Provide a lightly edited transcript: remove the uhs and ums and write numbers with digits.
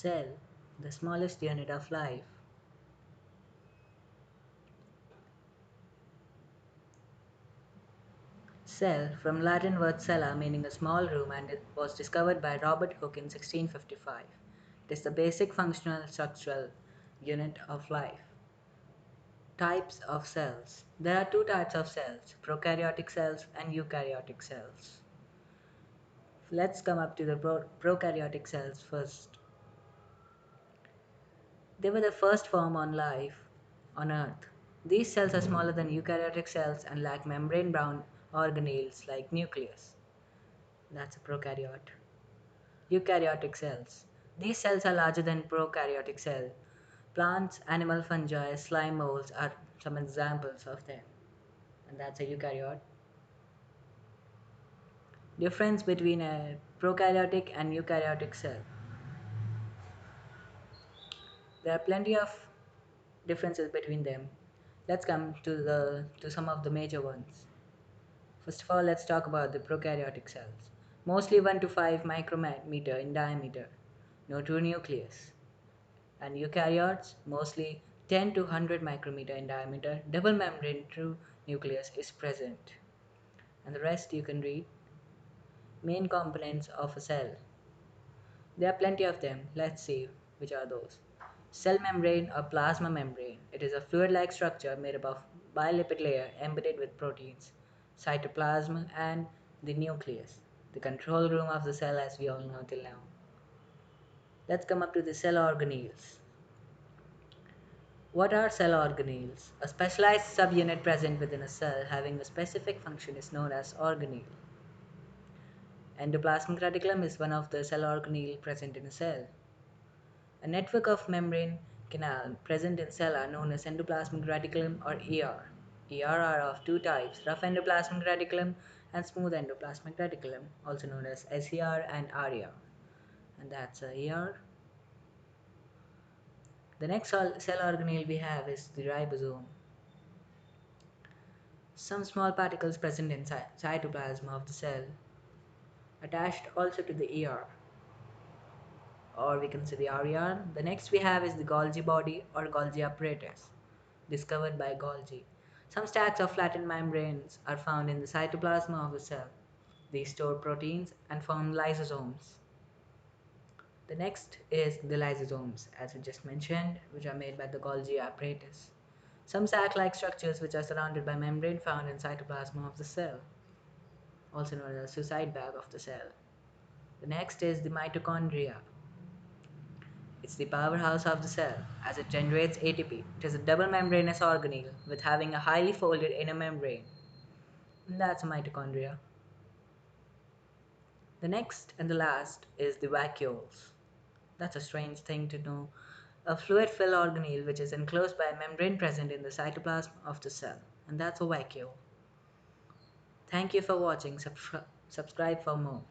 Cell, the smallest unit of life. Cell, from Latin word cella meaning a small room, and it was discovered by Robert Hooke in 1655. It is the basic functional structural unit of life. Types of cells. There are two types of cells, prokaryotic cells and eukaryotic cells. Let's come up to the prokaryotic cells first. They were the first form on life on Earth. These cells are smaller than eukaryotic cells and lack membrane-bound organelles like nucleus. That's a prokaryote. Eukaryotic cells. These cells are larger than prokaryotic cell. Plants, animal fungi, slime molds are some examples of them. And that's a eukaryote. Difference between a prokaryotic and eukaryotic cell. There are plenty of differences between them. Let's come to some of the major ones. First of all, let's talk about the prokaryotic cells. Mostly 1 to 5 micrometer in diameter, no true nucleus. And eukaryotes, mostly 10 to 100 micrometer in diameter, double membrane true nucleus is present. And the rest you can read. Main components of a cell. There are plenty of them. Let's see which are those. Cell membrane or plasma membrane. It is a fluid-like structure made up of bilipid layer embedded with proteins, cytoplasm, and the nucleus, the control room of the cell as we all know till now. Let's come up to the cell organelles. What are cell organelles? A specialized subunit present within a cell having a specific function is known as organelle. Endoplasmic reticulum is one of the cell organelle present in a cell. A network of membrane canal present in cell are known as endoplasmic reticulum or ER. ER are of two types, rough endoplasmic reticulum and smooth endoplasmic reticulum, also known as SER and RER. And that's a ER. The next cell organelle we have is the ribosome. Some small particles present in cytoplasm of the cell, attached also to the ER, or we can say the RER. The next we have is the Golgi body or Golgi apparatus, discovered by Golgi. Some stacks of flattened membranes are found in the cytoplasm of the cell. These store proteins and form lysosomes. The next is the lysosomes, as we just mentioned, which are made by the Golgi apparatus. Some sac-like structures which are surrounded by membrane found in cytoplasm of the cell, also known as the suicide bag of the cell. The next is the mitochondria. It's the powerhouse of the cell, as it generates ATP. It is a double membranous organelle with having a highly folded inner membrane. And that's a mitochondria. The next and the last is the vacuoles. That's a strange thing to know. A fluid-filled organelle which is enclosed by a membrane present in the cytoplasm of the cell. And that's a vacuole. Thank you for watching. Subscribe for more.